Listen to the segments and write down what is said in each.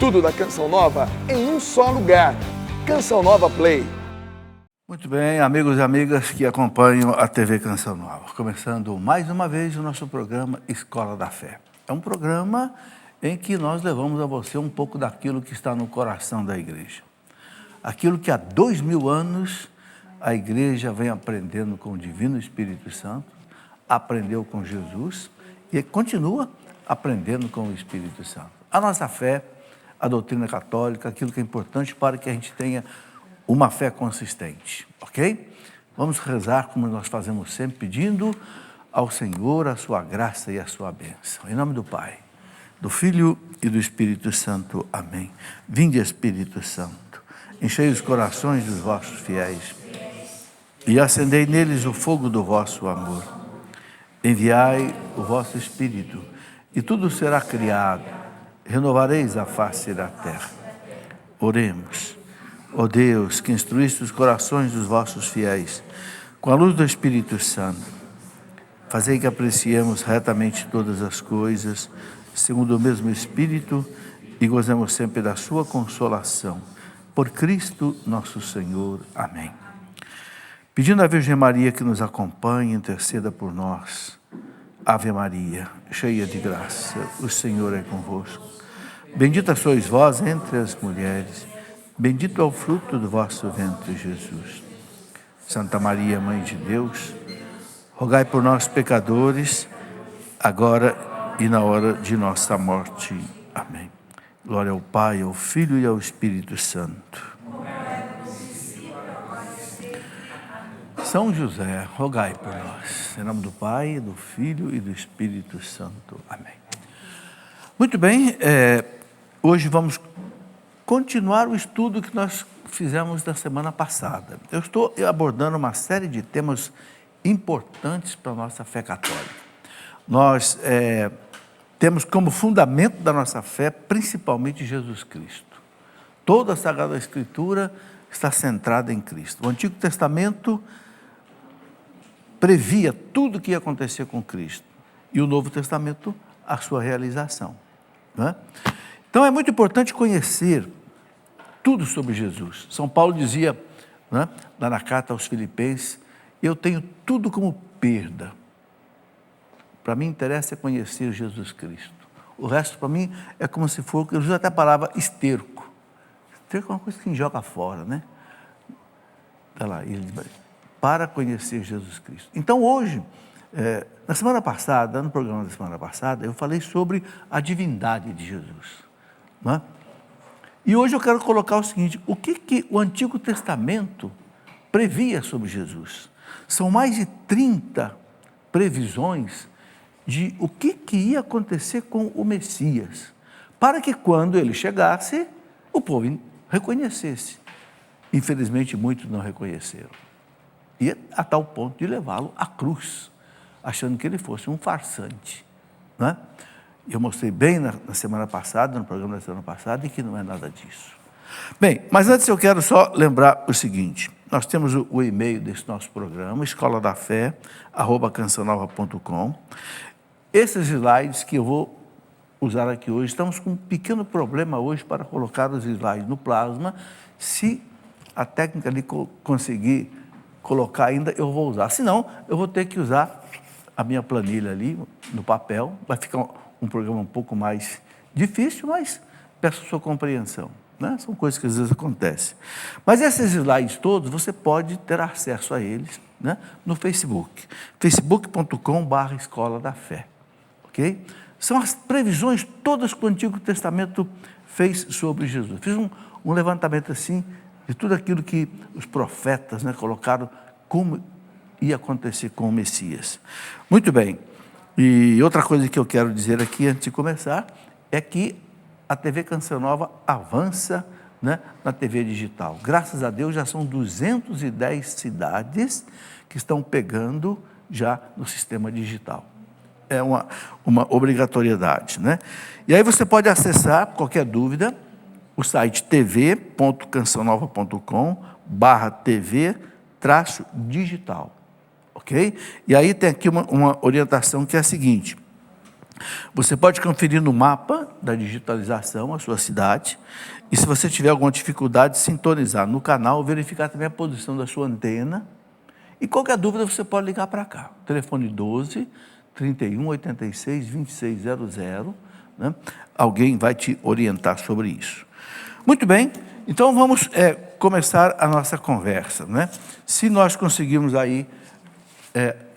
Tudo da Canção Nova em um só lugar. Canção Nova Play. Muito bem, amigos e amigas que acompanham a TV Canção Nova. Começando mais uma vez o nosso programa Escola da Fé. É um programa em que nós levamos a você um pouco daquilo que está no coração da igreja. Aquilo que há 2000 anos a igreja vem aprendendo com o Divino Espírito Santo, aprendeu com Jesus e continua aprendendo com o Espírito Santo. A nossa fé, a doutrina católica, aquilo que é importante para que a gente tenha uma fé consistente, ok? Vamos rezar como nós fazemos sempre, pedindo ao Senhor a sua graça e a sua bênção. Em nome do Pai, do Filho e do Espírito Santo. Amém. Vinde, Espírito Santo, enchei os corações dos vossos fiéis e acendei neles o fogo do vosso amor. Enviai o vosso Espírito e tudo será criado. Renovareis a face da terra. Oremos. Ó Deus, que instruíste os corações dos vossos fiéis com a luz do Espírito Santo, fazei que apreciemos retamente todas as coisas, segundo o mesmo Espírito, e gozemos sempre da sua consolação. Por Cristo nosso Senhor. Amém. Pedindo à Virgem Maria que nos acompanhe, interceda por nós. Ave Maria, cheia de graça, o Senhor é convosco. Bendita sois vós entre as mulheres, bendito é o fruto do vosso ventre, Jesus. Santa Maria, Mãe de Deus, rogai por nós, pecadores, agora e na hora de nossa morte. Amém. Glória ao Pai, ao Filho e ao Espírito Santo. São José, rogai por nós. Em nome do Pai, do Filho e do Espírito Santo. Amém. Muito bem, hoje vamos continuar o estudo que nós fizemos da semana passada. Eu estou abordando uma série de temas importantes para a nossa fé católica. Nós temos como fundamento da nossa fé, principalmente Jesus Cristo. Toda a Sagrada Escritura está centrada em Cristo. O Antigo Testamento previa tudo o que ia acontecer com Cristo. E o Novo Testamento, a sua realização. Não é? Então, é muito importante conhecer tudo sobre Jesus. São Paulo dizia, né, lá na carta aos Filipenses, eu tenho tudo como perda. Para mim, interessa conhecer Jesus Cristo. O resto, para mim, é como se for, eu uso até a palavra esterco. Esterco é uma coisa que a gente joga fora, né? Está lá, para conhecer Jesus Cristo. Então, hoje, na semana passada, no programa da semana passada, eu falei sobre a divindade de Jesus. Não é? E hoje eu quero colocar o seguinte, o que o Antigo Testamento previa sobre Jesus? São mais de 30 previsões de o que ia acontecer com o Messias, para que quando ele chegasse, o povo reconhecesse. Infelizmente, muitos não reconheceram. E a tal ponto de levá-lo à cruz, achando que ele fosse um farsante. Não é? Eu mostrei bem na semana passada, no programa da semana passada, e que não é nada disso. Bem, mas antes eu quero só lembrar o seguinte, nós temos o e-mail desse nosso programa, escoladafé@cançãonova.com. Esses slides que eu vou usar aqui hoje, estamos com um pequeno problema hoje para colocar os slides no plasma. Se a técnica ali conseguir colocar ainda, eu vou usar. Se não, eu vou ter que usar a minha planilha ali no papel. Vai ficar um programa um pouco mais difícil, mas peço a sua compreensão. Né? São coisas que às vezes acontecem. Mas esses slides todos, você pode ter acesso a eles, né, no Facebook. facebook.com/Escola da Fé. Ok? São as previsões todas que o Antigo Testamento fez sobre Jesus. Fiz um levantamento assim, de tudo aquilo que os profetas, né, colocaram como ia acontecer com o Messias. Muito bem. E outra coisa que eu quero dizer aqui, antes de começar, é que a TV Canção Nova avança, né, na TV digital. Graças a Deus, já são 210 cidades que estão pegando já no sistema digital. É uma obrigatoriedade, né? E aí você pode acessar, qualquer dúvida, o site tv.cançãonova.com/tv-digital, ok? E aí tem aqui uma orientação que é a seguinte, Você pode conferir no mapa da digitalização a sua cidade e, se você tiver alguma dificuldade, sintonizar no canal, verificar também a posição da sua antena. E qualquer dúvida você pode ligar para cá. Telefone 12 31 86 2600, né? Alguém vai te orientar sobre isso. Muito bem, então vamos começar a nossa conversa, né? Se nós conseguirmos aí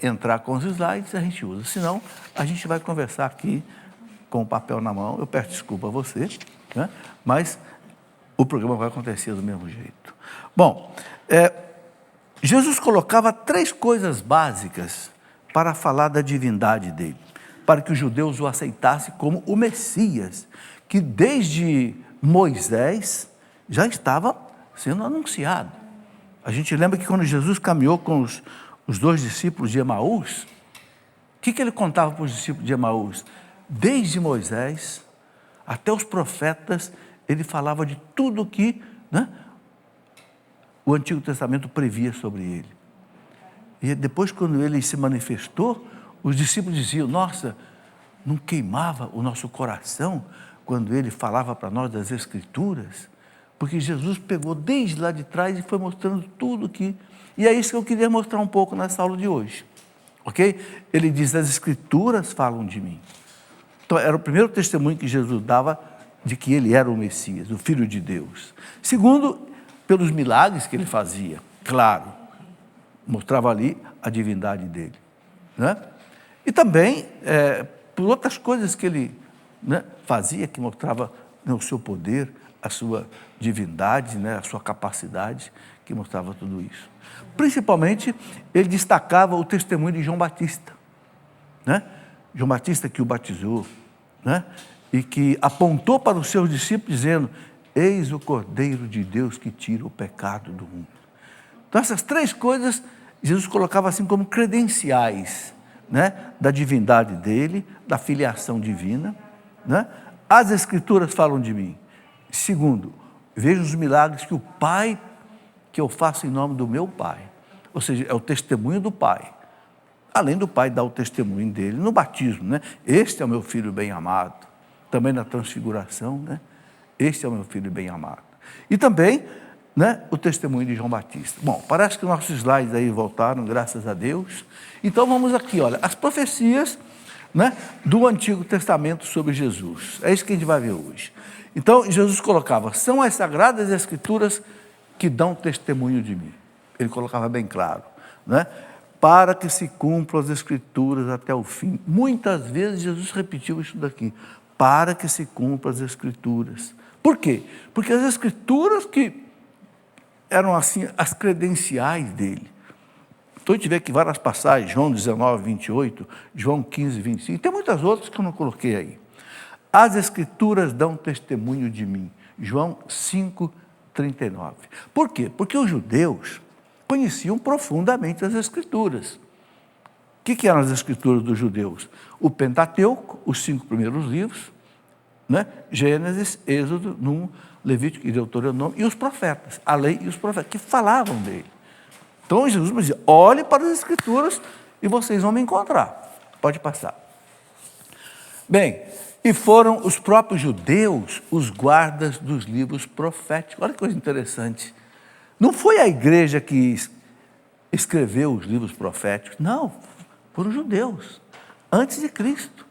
entrar com os slides, a gente usa. Senão, a gente vai conversar aqui com o papel na mão. Eu peço desculpa a você, né? Mas o programa vai acontecer do mesmo jeito. Bom, Jesus colocava 3 coisas básicas para falar da divindade dele, para que os judeus o aceitassem como o Messias, que desde Moisés já estava sendo anunciado. A gente lembra que quando Jesus caminhou com os 2 discípulos de Emaús, o que ele contava para os discípulos de Emaús? Desde Moisés até os profetas, ele falava de tudo que, né, o Antigo Testamento previa sobre ele. E depois, quando ele se manifestou, os discípulos diziam: nossa, não queimava o nosso coração quando ele falava para nós das Escrituras? Porque Jesus pegou desde lá de trás e foi mostrando tudo que... E é isso que eu queria mostrar um pouco nessa aula de hoje. Ok? Ele diz: as Escrituras falam de mim. Então, era o primeiro testemunho que Jesus dava de que ele era o Messias, o Filho de Deus. Segundo, pelos milagres que ele fazia, claro, mostrava ali a divindade dele, né? E também por outras coisas que ele, né, fazia, que mostrava, né, o seu poder, a sua divindade, né, a sua capacidade, que mostrava tudo isso. Principalmente, ele destacava o testemunho de João Batista, né? João Batista que o batizou, né? E que apontou para os seus discípulos dizendo: eis o Cordeiro de Deus que tira o pecado do mundo. Então, essas 3 coisas Jesus colocava assim como credenciais, né, da divindade dele, da filiação divina, né? As Escrituras falam de mim. Segundo, vejo os milagres que o Pai, que eu faço em nome do meu Pai. Ou seja, é o testemunho do Pai. Além do Pai dar o testemunho dele no batismo, né? Este é o meu Filho bem-amado. Também na transfiguração, né? Este é o meu Filho bem-amado. E também, né, o testemunho de João Batista. Bom, parece que nossos slides aí voltaram, graças a Deus. Então vamos aqui, olha, as profecias, né, do Antigo Testamento sobre Jesus. É isso que a gente vai ver hoje. Então, Jesus colocava: são as Sagradas Escrituras que dão testemunho de mim. Ele colocava bem claro, né? Para que se cumpram as Escrituras até o fim. Muitas vezes Jesus repetiu isso daqui: para que se cumpram as Escrituras. Por quê? Porque as Escrituras que eram assim as credenciais dele. Então a gente vê aqui várias passagens: João 19, 28, João 15, 25, tem muitas outras que eu não coloquei aí. As Escrituras dão testemunho de mim, João 5, 39. Por quê? Porque os judeus conheciam profundamente as Escrituras. O que eram as Escrituras dos judeus? O Pentateuco, os 5 primeiros livros, né? Gênesis, Êxodo, Número, Levítico e Deuteronômio, e os profetas, a lei e os profetas, que falavam dele. Então Jesus me dizia: olhe para as Escrituras e vocês vão me encontrar. Pode passar. Bem, e foram os próprios judeus os guardas dos livros proféticos. Olha que coisa interessante. Não foi a igreja que escreveu os livros proféticos, não, foram os judeus, antes de Cristo.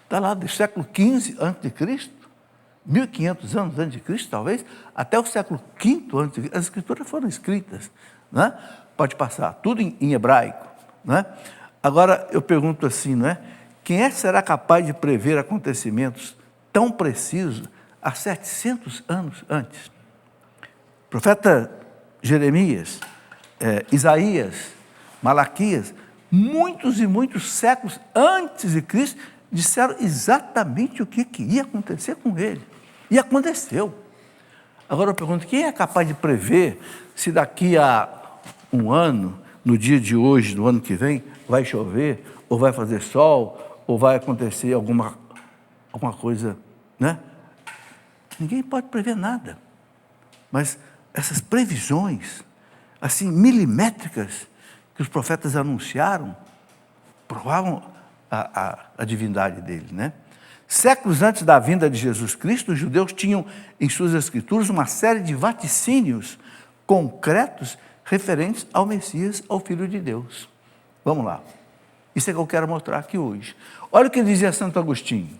Está lá, do século XV antes de Cristo, 1500 anos antes de Cristo, talvez, até o século V antes de Cristo, as Escrituras foram escritas, né? Pode passar, tudo em hebraico, né? Agora, eu pergunto assim, né? Quem será capaz de prever acontecimentos tão precisos há 700 anos antes? Profeta Jeremias, Isaías, Malaquias, muitos e muitos séculos antes de Cristo, disseram exatamente o que ia acontecer com ele. E aconteceu. Agora eu pergunto: quem é capaz de prever se daqui a um ano, no dia de hoje, no ano que vem, vai chover, ou vai fazer sol, ou vai acontecer alguma coisa, né? Ninguém pode prever nada. Mas essas previsões, assim, milimétricas, que os profetas anunciaram, provavam a divindade dele, né? Séculos antes da vinda de Jesus Cristo, os judeus tinham em suas escrituras uma série de vaticínios concretos referentes ao Messias, ao Filho de Deus. Vamos lá. Isso é que eu quero mostrar aqui hoje. Olha o que dizia Santo Agostinho.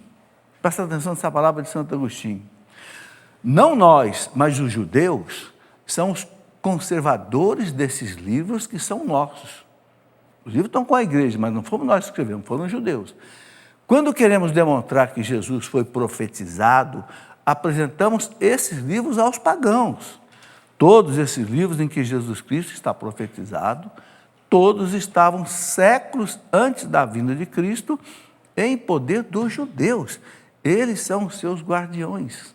Presta atenção nessa palavra de Santo Agostinho. Não nós, mas os judeus, são os conservadores desses livros que são nossos. Os livros estão com a igreja, mas não fomos nós que escrevemos, foram os judeus. Quando queremos demonstrar que Jesus foi profetizado, apresentamos esses livros aos pagãos. Todos esses livros em que Jesus Cristo está profetizado, todos estavam séculos antes da vinda de Cristo em poder dos judeus. Eles são os seus guardiões.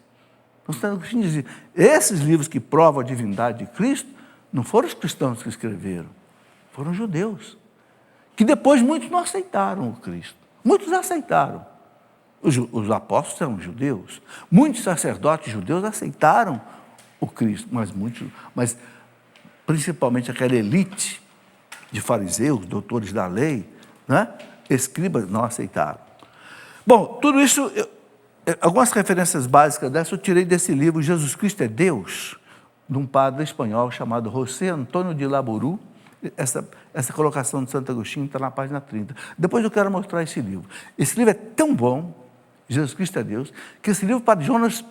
Então, Santo Agostinho dizia, esses livros que provam a divindade de Cristo, não foram os cristãos que escreveram, foram os judeus. Que depois muitos não aceitaram o Cristo. Muitos aceitaram. Os apóstolos eram judeus. Muitos sacerdotes judeus aceitaram o Cristo, mas principalmente aquela elite de fariseus, doutores da lei, né? Escribas, não aceitaram. Bom, tudo isso, algumas referências básicas dessa eu tirei desse livro, Jesus Cristo é Deus, de um padre espanhol chamado José Antônio de Laboru. Essa colocação de Santo Agostinho está na página 30. Depois eu quero mostrar esse livro. Esse livro é tão bom, Jesus Cristo é Deus, que esse livro o Padre Jonas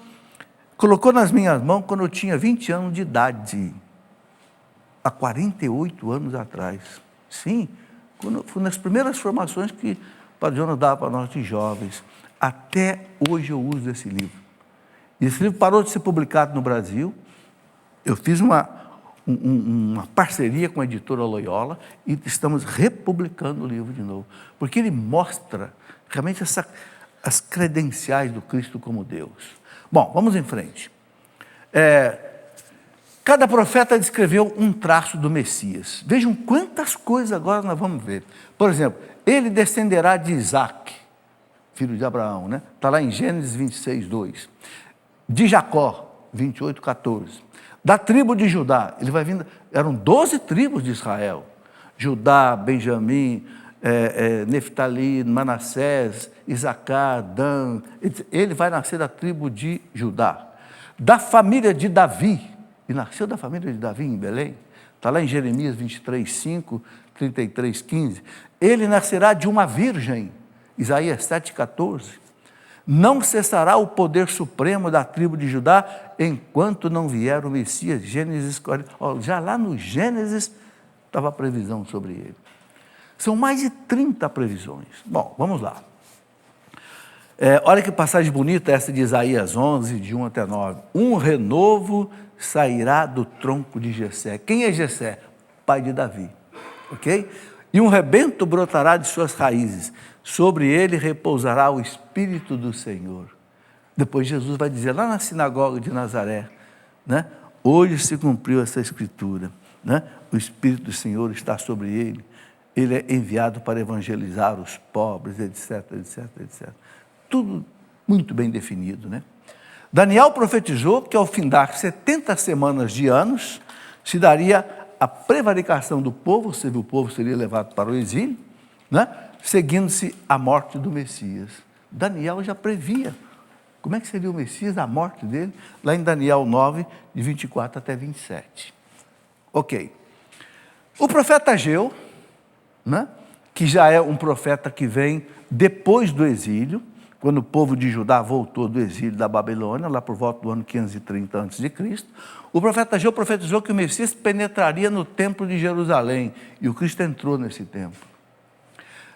colocou nas minhas mãos quando eu tinha 20 anos de idade, há 48 anos atrás. Sim, foi nas primeiras formações que o Padre Jonas dava para nós de jovens. Até hoje eu uso esse livro. E esse livro parou de ser publicado no Brasil. Eu fiz uma parceria com a editora Loyola e estamos republicando o livro de novo, porque ele mostra realmente as credenciais do Cristo como Deus. Bom, vamos em frente. Cada profeta descreveu um traço do Messias. Vejam quantas coisas agora nós vamos ver. Por exemplo, ele descenderá de Isaac, filho de Abraão, né? Está lá em Gênesis 26, 2. De Jacó, 28, 14. Da tribo de Judá, ele vai vindo, eram 12 tribos de Israel, Judá, Benjamim, Neftali, Manassés, Isacar, Dan, ele vai nascer da tribo de Judá. Da família de Davi, e nasceu da família de Davi em Belém, está lá em Jeremias 23, 5, 33, 15, ele nascerá de uma virgem, Isaías 7, 14, não cessará o poder supremo da tribo de Judá enquanto não vier o Messias. Gênesis 40. Já lá no Gênesis estava a previsão sobre ele. São mais de 30 previsões. Bom, vamos lá. Olha que passagem bonita essa de Isaías 11, de 1 até 9. Um renovo sairá do tronco de Jessé. Quem é Jessé? Pai de Davi. Ok? E um rebento brotará de suas raízes. Sobre ele repousará o Espírito do Senhor. Depois Jesus vai dizer, lá na sinagoga de Nazaré, né? Hoje se cumpriu essa escritura, né? O Espírito do Senhor está sobre ele, ele é enviado para evangelizar os pobres, etc, etc, etc. Tudo muito bem definido, né? Daniel profetizou que ao findar 70 semanas de anos, se daria a prevaricação do povo, ou seja, o povo seria levado para o exílio, né? Seguindo-se a morte do Messias. Daniel já previa como é que seria o Messias, a morte dele, lá em Daniel 9, de 24 até 27. Ok. O profeta Ageu, né, que já é um profeta que vem depois do exílio, quando o povo de Judá voltou do exílio da Babilônia, lá por volta do ano 530 a.C., o profeta Ageu profetizou que o Messias penetraria no templo de Jerusalém, e o Cristo entrou nesse templo.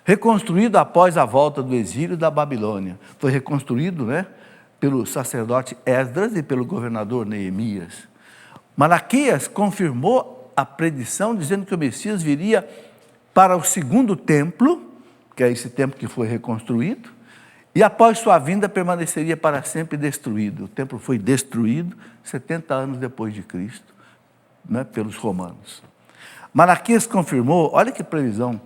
Reconstruído após a volta do exílio da Babilônia. Foi reconstruído, né, pelo sacerdote Esdras e pelo governador Neemias. Malaquias confirmou a predição, dizendo que o Messias viria para o segundo templo, que é esse templo que foi reconstruído, e após sua vinda permaneceria para sempre destruído. O templo foi destruído 70 anos depois de Cristo, né, pelos romanos. Malaquias confirmou, olha que previsão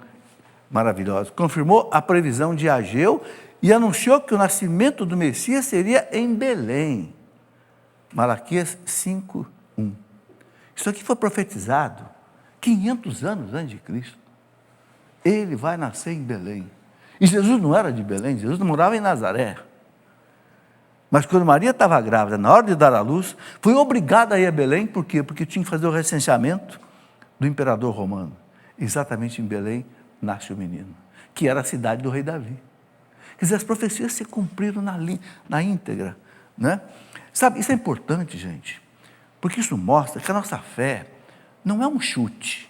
maravilhosa, confirmou a previsão de Ageu e anunciou que o nascimento do Messias seria em Belém. Malaquias 5:1. Isso aqui foi profetizado 500 anos antes de Cristo. Ele vai nascer em Belém. E Jesus não era de Belém, Jesus não morava em Nazaré. Mas quando Maria estava grávida, na hora de dar à luz, foi obrigada a ir a Belém, por quê? Porque tinha que fazer o recenseamento do imperador romano. Exatamente em Belém nasce o menino, que era a cidade do rei Davi. Quer dizer, as profecias se cumpriram na íntegra, né? Sabe, isso é importante, gente, porque isso mostra que a nossa fé não é um chute,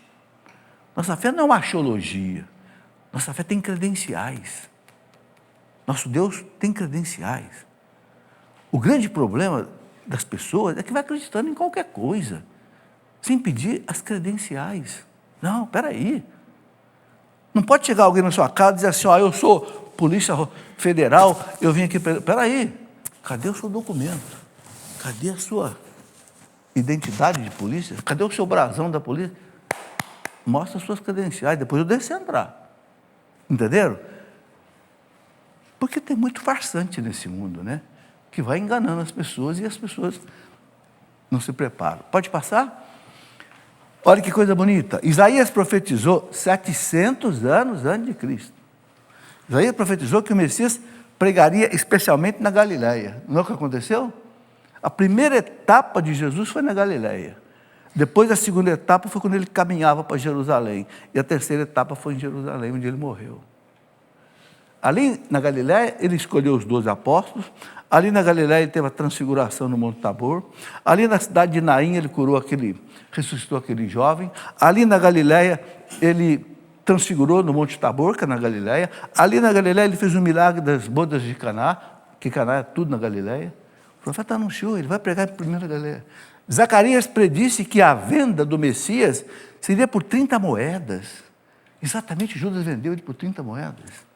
nossa fé não é uma axiologia, nossa fé tem credenciais, nosso Deus tem credenciais. O grande problema das pessoas é que vai acreditando em qualquer coisa, sem pedir as credenciais. Não, peraí, não pode chegar alguém na sua casa e dizer assim, eu sou Polícia Federal, eu vim aqui, peraí, cadê o seu documento? Cadê a sua identidade de polícia? Cadê o seu brasão da polícia? Mostra as suas credenciais, depois eu deixo entrar. Entenderam? Porque tem muito farsante nesse mundo, né? Que vai enganando as pessoas e as pessoas não se preparam. Pode passar? Olha que coisa bonita. Isaías profetizou 700 anos antes de Cristo. Isaías profetizou que o Messias pregaria especialmente na Galileia. Não é o que aconteceu? A primeira etapa de Jesus foi na Galileia. Depois a segunda etapa foi quando ele caminhava para Jerusalém. E a terceira etapa foi em Jerusalém, onde ele morreu. Ali na Galileia, ele escolheu os 12 apóstolos. Ali na Galileia, ele teve a transfiguração no Monte Tabor. Ali na cidade de Naim, ele ressuscitou aquele jovem. Ali na Galileia, ele transfigurou no Monte Tabor, que é na Galileia. Ali na Galileia, ele fez o milagre das bodas de Caná, que Caná é tudo na Galileia. O profeta anunciou, ele vai pregar em primeira Galileia. Zacarias predisse que a venda do Messias seria por 30 moedas. Exatamente, Judas vendeu ele por 30 moedas.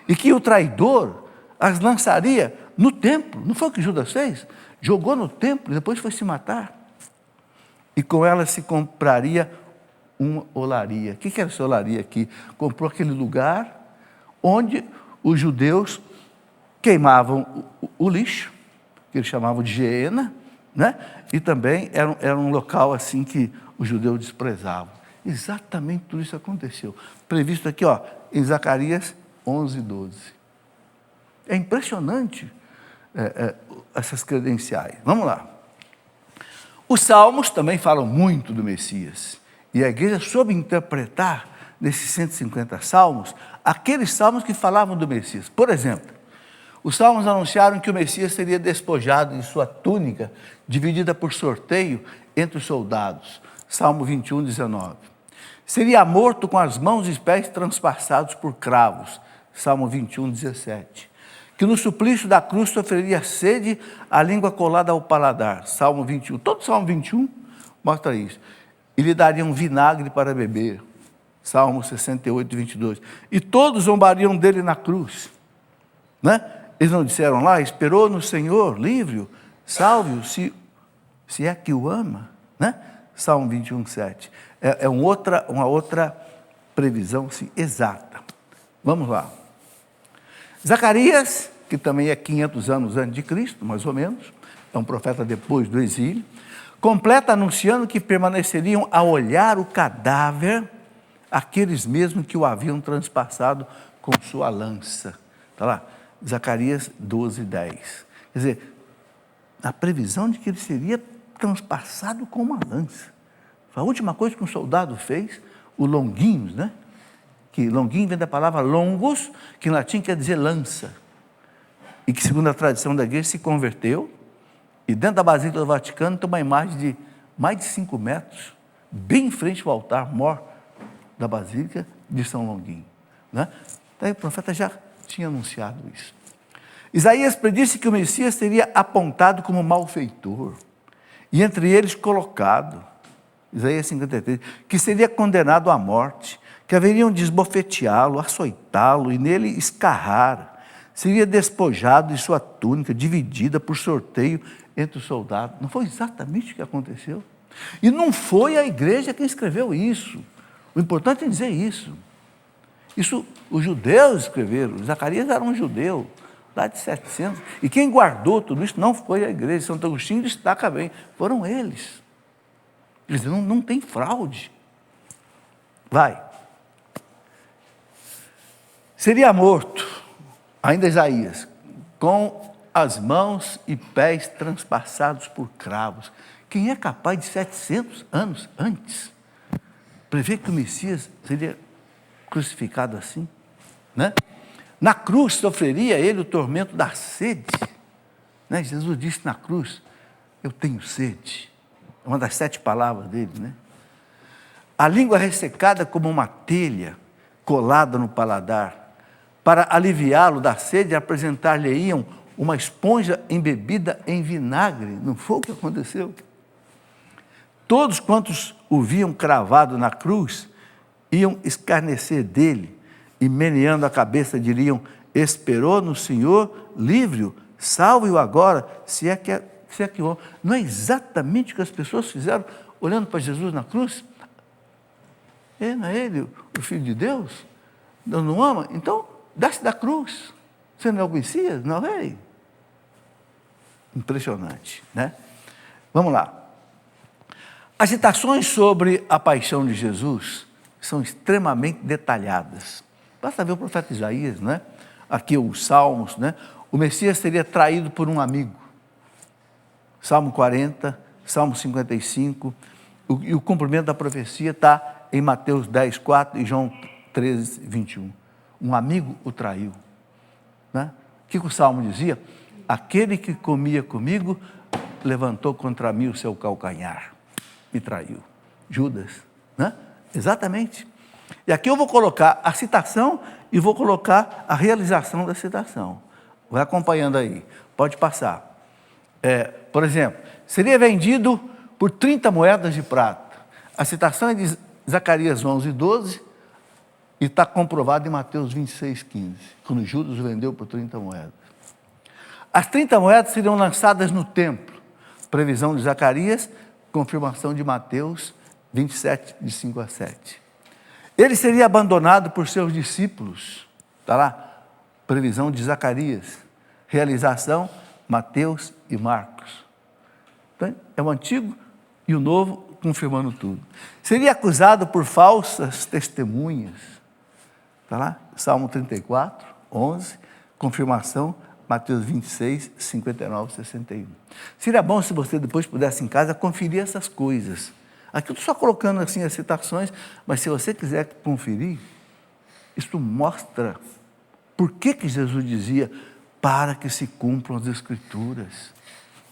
E que o traidor as lançaria no templo. Não foi o que Judas fez? Jogou no templo e depois foi se matar. E com ela se compraria uma olaria. O que era essa olaria aqui? Comprou aquele lugar onde os judeus queimavam o lixo, que eles chamavam de Geena, né? E também era um local assim que os judeus desprezavam. Exatamente tudo isso aconteceu. Previsto aqui, em Zacarias 11:12. É impressionante essas credenciais. Vamos lá. Os salmos também falam muito do Messias. E a igreja soube interpretar, nesses 150 salmos, aqueles salmos que falavam do Messias. Por exemplo, os salmos anunciaram que o Messias seria despojado de sua túnica, dividida por sorteio entre os soldados. Salmo 21:19. Seria morto com as mãos e pés transpassados por cravos. Salmo 21:17. Que no suplício da cruz sofreria sede, a língua colada ao paladar. Salmo 21. Todo Salmo 21 mostra isso. E lhe dariam vinagre para beber. Salmo 68:22. E todos zombariam dele na cruz. Né? Eles não disseram lá, esperou no Senhor, livre-o, salve-o, se é que o ama. Né? Salmo 21:7. É uma outra previsão assim, exata. Vamos lá. Zacarias, que também é 500 anos antes de Cristo, mais ou menos, é um profeta depois do exílio, completa anunciando que permaneceriam a olhar o cadáver aqueles mesmos que o haviam transpassado com sua lança. Está lá, Zacarias 12:10. Quer dizer, a previsão de que ele seria transpassado com uma lança. Foi a última coisa que um soldado fez, o longuinhos, né? Que longuinho vem da palavra longos, que em latim quer dizer lança. E que, segundo a tradição da igreja, se converteu. E dentro da Basílica do Vaticano tem uma imagem de mais de 5 metros, bem em frente ao altar mor da Basílica de São Longuinho. Né? Daí o profeta já tinha anunciado isso. Isaías predisse que o Messias seria apontado como malfeitor, e entre eles colocado, Isaías 53, que seria condenado à morte, que haveriam de esbofeteá-lo, açoitá-lo e nele escarrar, seria despojado de sua túnica, dividida por sorteio entre os soldados. Não foi exatamente o que aconteceu? E não foi a igreja quem escreveu isso. O importante é dizer isso. Isso os judeus escreveram. Zacarias era um judeu, lá de 700. E quem guardou tudo isso não foi a igreja. Santo Agostinho destaca bem. Foram eles. Quer dizer, não tem fraude. Vai. Seria morto, ainda Isaías, com as mãos e pés transpassados por cravos. Quem é capaz de 700 anos antes prever que o Messias seria crucificado assim, né? Na cruz sofreria ele o tormento da sede, né? Jesus disse na cruz: eu tenho sede. É uma das 7 palavras dele, né? A língua ressecada como uma telha colada no paladar. Para aliviá-lo da sede, apresentar-lhe-iam uma esponja embebida em vinagre. Não foi o que aconteceu? Todos quantos o viam cravado na cruz iam escarnecer dele e, meneando a cabeça, diriam: esperou no Senhor, livre-o, salve-o agora, se é que não é exatamente o que as pessoas fizeram olhando para Jesus na cruz? Não é ele o Filho de Deus? Deus não ama? Então, desce da cruz. Você não é o Messias? Não é ele? Impressionante, né? Vamos lá. As citações sobre a paixão de Jesus são extremamente detalhadas. Basta ver o profeta Isaías, né? Aqui os Salmos, né? O Messias seria traído por um amigo. Salmo 40, Salmo 55, e o cumprimento da profecia está em Mateus 10, 4 e João 13, 21. Um amigo o traiu, né? O que o Salmo dizia? Aquele que comia comigo levantou contra mim o seu calcanhar, me traiu. Judas, né? Exatamente. E aqui eu vou colocar a citação e vou colocar a realização da citação. Vai acompanhando aí, pode passar. Por exemplo, seria vendido por 30 moedas de prata. A citação é de Zacarias 11, 12 e está comprovado em Mateus 26, 15, quando Judas o vendeu por 30 moedas. As 30 moedas seriam lançadas no templo, previsão de Zacarias, confirmação de Mateus 27, de 5 a 7. Ele seria abandonado por seus discípulos, está lá, previsão de Zacarias, realização Mateus e Marcos. Então, é o Antigo e o Novo confirmando tudo. Seria acusado por falsas testemunhas, está lá, Salmo 34, 11, confirmação Mateus 26, 59, 61. Seria bom se você depois pudesse em casa conferir essas coisas. Aqui eu estou só colocando assim as citações, mas se você quiser conferir, isso mostra por que Jesus dizia: para que se cumpram as Escrituras,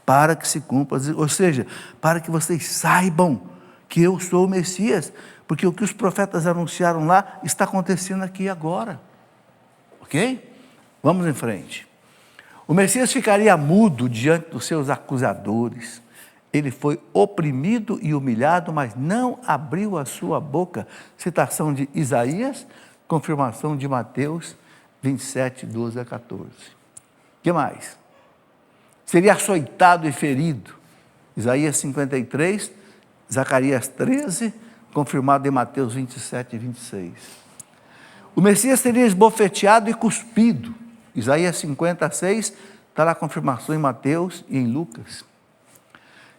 para que se cumpram, ou seja, para que vocês saibam que eu sou o Messias, porque o que os profetas anunciaram lá está acontecendo aqui agora, ok? Vamos em frente. O Messias ficaria mudo diante dos seus acusadores. Ele foi oprimido e humilhado, mas não abriu a sua boca. Citação de Isaías, confirmação de Mateus 27, 12 a 14. O que mais? Seria açoitado e ferido. Isaías 53, Zacarias 13, confirmado em Mateus 27 e 26. O Messias seria esbofeteado e cuspido. Isaías 56, está lá a confirmação em Mateus e em Lucas.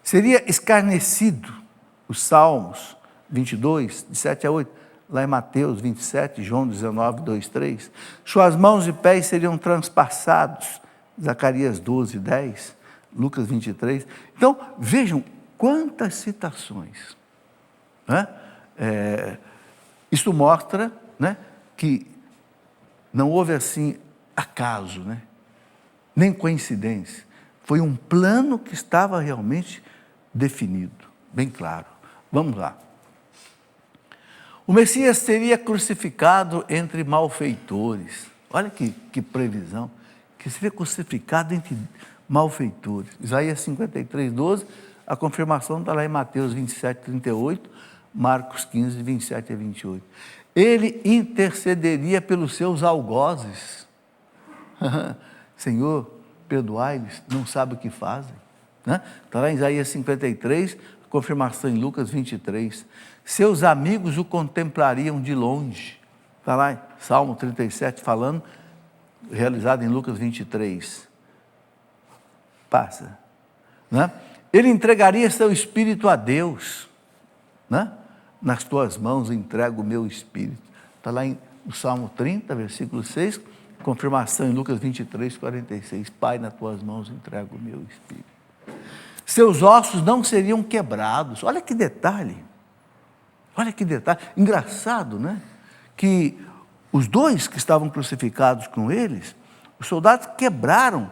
Seria escarnecido, os Salmos 22, de 7 a 8, lá em Mateus 27, João 19, 2, 3. Suas mãos e pés seriam transpassados, Zacarias 12, 10, Lucas 23. Então, vejam quantas citações, né? Isso mostra, né, que não houve assim acaso, né? Nem coincidência. Foi um plano que estava realmente definido, bem claro. Vamos lá. O Messias seria crucificado entre malfeitores. Olha que previsão. Que seria crucificado entre malfeitores. Isaías 53, 12, a confirmação está lá em Mateus 27, 38, Marcos 15, 27 a 28. Ele intercederia pelos seus algozes. Senhor, perdoai-lhes, não sabem o que fazem. Está lá em Isaías 53, confirmação em Lucas 23. Seus amigos o contemplariam de longe. Está lá em Salmo 37 falando, realizado em Lucas 23. Passa. Ele entregaria seu espírito a Deus. Nas tuas mãos entrego o meu espírito. Está lá em do Salmo 30, versículo 6, confirmação em Lucas 23, 46. Pai, nas tuas mãos entrego o meu espírito. Seus ossos não seriam quebrados. Olha que detalhe. Olha que detalhe. Engraçado, né? Que os dois que estavam crucificados com eles, os soldados quebraram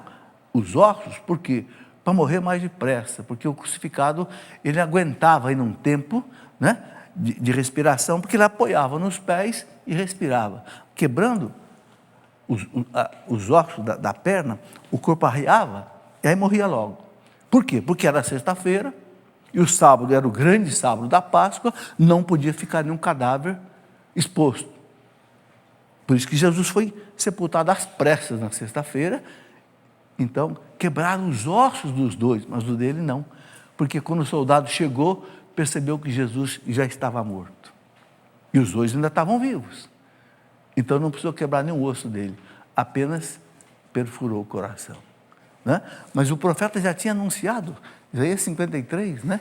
os ossos, por quê? Para morrer mais depressa, porque o crucificado, ele aguentava aí num tempo, né, de respiração, porque ele apoiava nos pés e respirava. Quebrando os ossos da perna, o corpo arriava e aí morria logo. Por quê? Porque era sexta-feira e o sábado era o grande sábado da Páscoa, não podia ficar nenhum cadáver exposto. Por isso que Jesus foi sepultado às pressas na sexta-feira. Então, quebraram os ossos dos dois, mas o dele não. Porque quando o soldado chegou, percebeu que Jesus já estava morto. E os dois ainda estavam vivos. Então não precisou quebrar nenhum osso dele, apenas perfurou o coração. Né? Mas o profeta já tinha anunciado, Isaías 53, né?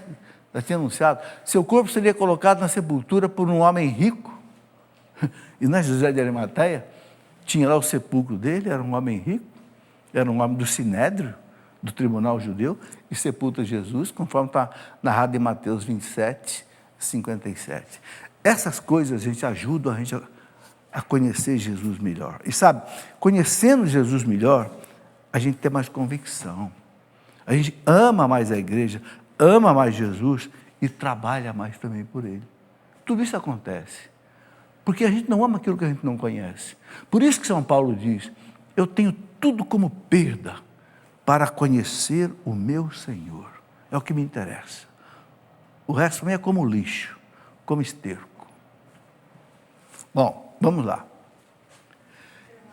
Já tinha anunciado, seu corpo seria colocado na sepultura por um homem rico. E na José de Arimateia, tinha lá o sepulcro dele, era um homem rico, era um homem do Sinédrio, do tribunal judeu, e sepulta Jesus, conforme está narrado em Mateus 27, 57. Essas coisas, gente, ajudam a gente a conhecer Jesus melhor. E sabe, conhecendo Jesus melhor, a gente tem mais convicção. A gente ama mais a igreja, ama mais Jesus e trabalha mais também por ele. Tudo isso acontece porque a gente não ama aquilo que a gente não conhece. Por isso que São Paulo diz, eu tenho tudo como perda para conhecer o meu Senhor. É o que me interessa. O resto para mim é como lixo, como esterco. Bom, vamos lá.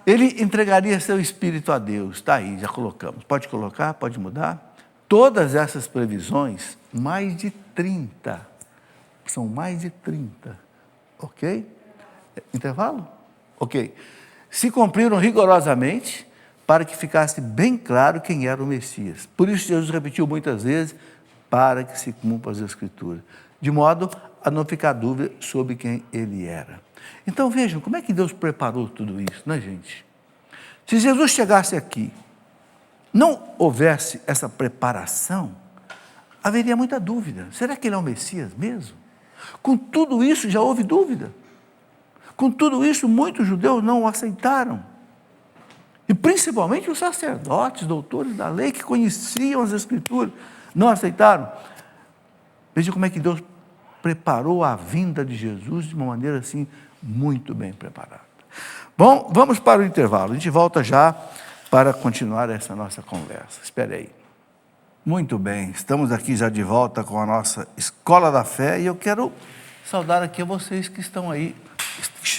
Ele entregaria seu espírito a Deus. Está aí, já colocamos. Pode colocar, pode mudar. Todas essas previsões, mais de 30. São mais de 30. Ok? Intervalo? Ok. Se cumpriram rigorosamente para que ficasse bem claro quem era o Messias. Por isso Jesus repetiu muitas vezes, para que se cumpram as Escrituras. De modo a não ficar dúvida sobre quem ele era. Então vejam, como é que Deus preparou tudo isso, né, gente? Se Jesus chegasse aqui, não houvesse essa preparação, haveria muita dúvida. Será que ele é o Messias mesmo? Com tudo isso já houve dúvida. Com tudo isso, muitos judeus não o aceitaram. E principalmente os sacerdotes, doutores da lei, que conheciam as Escrituras, não aceitaram. Veja como é que Deus preparou a vinda de Jesus de uma maneira assim, muito bem preparada. Bom, vamos para o intervalo. A gente volta já para continuar essa nossa conversa. Espere aí. Muito bem, estamos aqui já de volta com a nossa Escola da Fé e eu quero saudar aqui a vocês que estão aí,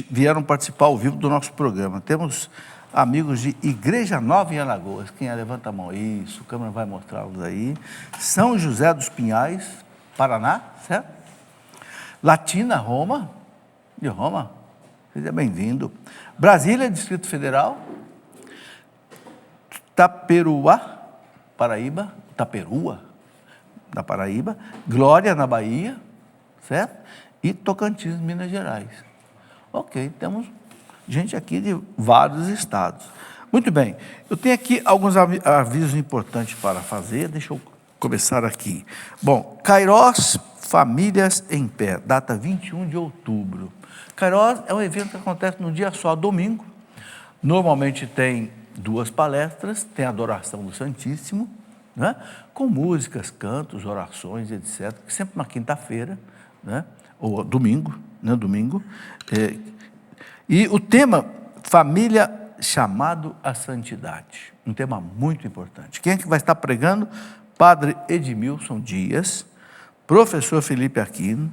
vieram participar ao vivo do nosso programa. Temos amigos de Igreja Nova em Alagoas. Quem é? Levanta a mão. Isso, a câmera vai mostrá-los aí. São José dos Pinhais, Paraná, certo? Latina, Roma, de Roma. Seja bem-vindo. Brasília, Distrito Federal. Taperuá, Paraíba. Taperua, na Paraíba. Glória, na Bahia, certo? E Tocantins, Minas Gerais. Ok, temos gente aqui de vários estados. Muito bem, eu tenho aqui alguns avisos importantes para fazer, deixa eu começar aqui. Bom, Kairos Famílias em Pé, data 21 de outubro. Kairos é um evento que acontece num dia só, domingo. Normalmente tem 2 palestras, tem a adoração do Santíssimo, né? Com músicas, cantos, orações, etc. Sempre na quinta-feira, né? Ou domingo, né? Domingo. E o tema, família chamado à santidade. Um tema muito importante. Quem é que vai estar pregando? Padre Edmilson Dias, professor Felipe Aquino,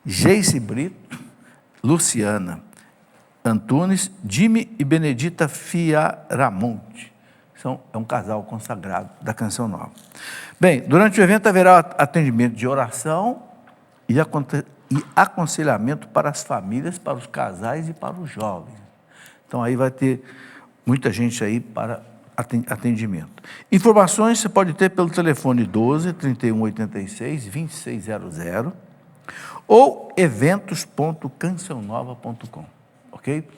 Geice Brito, Luciana Antunes, Jimmy e Benedita Fiaramonte. É um casal consagrado da Canção Nova. Bem, durante o evento haverá atendimento de oração e aconselhamento para as famílias, para os casais e para os jovens. Então aí vai ter muita gente aí para atendimento. Informações você pode ter pelo telefone 12 31 86 2600 ou eventos.cancionnova.com, ok?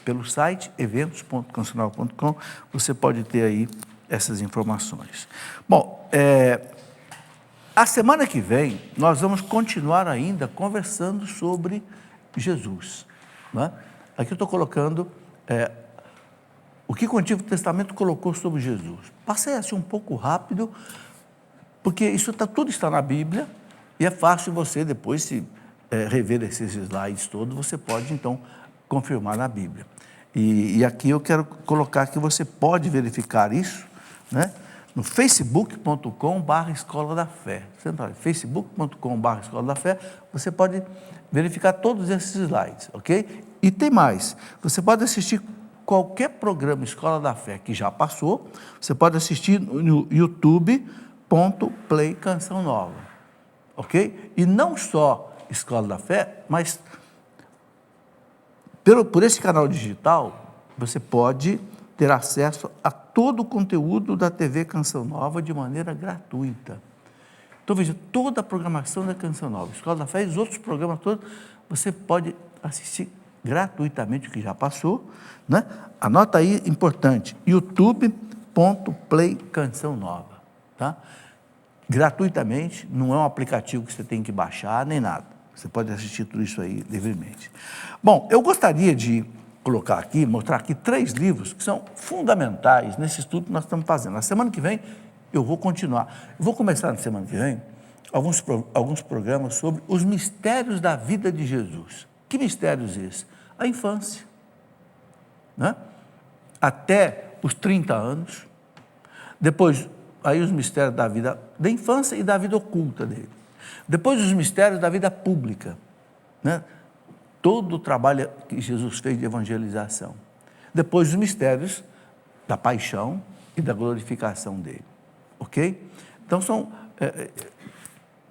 pelo site eventos.cancional.com, você pode ter aí essas informações. Bom, a semana que vem nós vamos continuar ainda conversando sobre Jesus. Né? Aqui eu estou colocando o que o Antigo Testamento colocou sobre Jesus. Passei assim um pouco rápido, porque isso tudo está na Bíblia, e é fácil você depois, se rever esses slides todos, você pode então confirmar na Bíblia. E aqui eu quero colocar que você pode verificar isso, né, no facebook.com/Escola da Fé. Você entra em facebook.com/Escola da Fé, você pode verificar todos esses slides, ok? E tem mais, você pode assistir qualquer programa Escola da Fé que já passou, você pode assistir no youtube.play Canção Nova, ok? E não só Escola da Fé, mas por esse canal digital, você pode ter acesso a todo o conteúdo da TV Canção Nova de maneira gratuita. Então, veja, toda a programação da Canção Nova, Escola da Fé e os outros programas todos, você pode assistir gratuitamente o que já passou, né? Anota aí, importante, youtube.play Canção Nova, tá? Gratuitamente, não é um aplicativo que você tem que baixar, nem nada. Você pode assistir tudo isso aí livremente. Bom, eu gostaria de colocar aqui, mostrar aqui 3 livros que são fundamentais nesse estudo que nós estamos fazendo. Na semana que vem, eu vou continuar. Eu vou começar na semana que vem alguns programas sobre os mistérios da vida de Jesus. Que mistérios esses? A infância, né? Até os 30 anos. Depois, aí os mistérios da vida da infância e da vida oculta dele. Depois, os mistérios da vida pública, né? Todo o trabalho que Jesus fez de evangelização. Depois, os mistérios da paixão e da glorificação dele. Ok? Então, são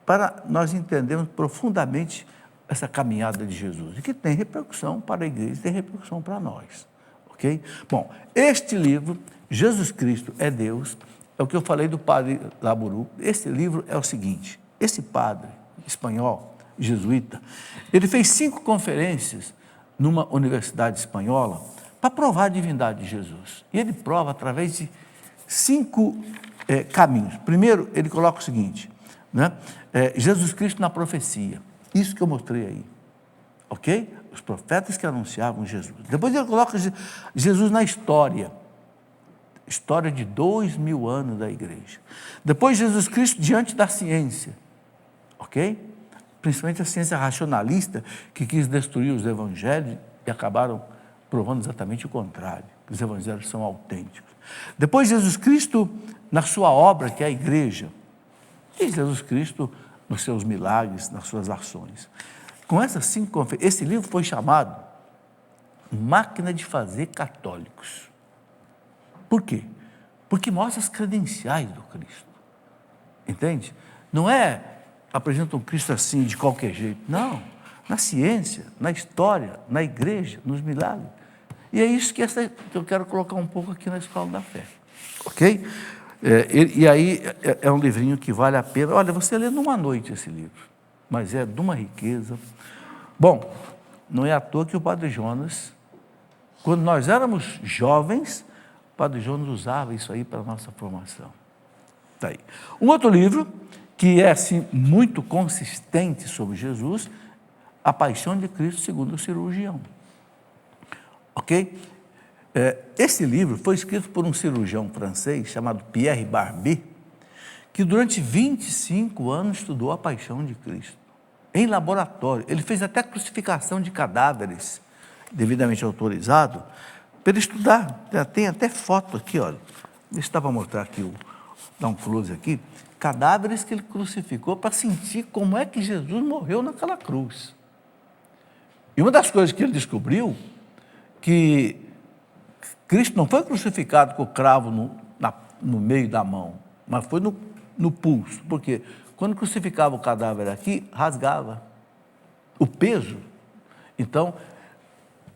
para nós entendermos profundamente essa caminhada de Jesus, e que tem repercussão para a igreja, tem repercussão para nós. Ok? Bom, este livro, Jesus Cristo é Deus, é o que eu falei do padre Laburu. Esse livro é o seguinte: esse padre espanhol, jesuíta, ele fez 5 conferências numa universidade espanhola para provar a divindade de Jesus. E ele prova através de 5 caminhos. Primeiro, ele coloca o seguinte, né? Jesus Cristo na profecia. Isso que eu mostrei aí. Ok? Os profetas que anunciavam Jesus. Depois ele coloca Jesus na história. História de 2000 anos da igreja. Depois Jesus Cristo diante da ciência. Ok? Principalmente a ciência racionalista, que quis destruir os evangelhos e acabaram provando exatamente o contrário, que os evangelhos são autênticos. Depois Jesus Cristo na sua obra, que é a igreja, e Jesus Cristo nos seus milagres, nas suas ações. Com essas 5 conferências, esse livro foi chamado Máquina de Fazer Católicos. Por quê? Porque mostra as credenciais do Cristo. Entende? Não é apresenta um Cristo assim, de qualquer jeito. Não. Na ciência, na história, na igreja, nos milagres. E é isso que eu quero colocar um pouco aqui na Escola da Fé. Ok? E aí é um livrinho que vale a pena. Olha, você lê numa noite esse livro, mas é de uma riqueza. Bom, não é à toa que o Padre Jonas, quando nós éramos jovens, o Padre Jonas usava isso aí para a nossa formação. Tá aí. Um outro livro, que é assim, muito consistente sobre Jesus, A Paixão de Cristo segundo o Cirurgião. Ok? Esse livro foi escrito por um cirurgião francês chamado Pierre Barbet, que durante 25 anos estudou a paixão de Cristo, em laboratório. Ele fez até crucificação de cadáveres, devidamente autorizado, para ele estudar. Tem até foto aqui, olha. Deixa eu para mostrar aqui, dar um close aqui. Cadáveres que ele crucificou para sentir como é que Jesus morreu naquela cruz. E uma das coisas que ele descobriu, que Cristo não foi crucificado com o cravo no meio da mão, mas foi no pulso. Por quê? Quando crucificava o cadáver aqui, rasgava o peso. Então,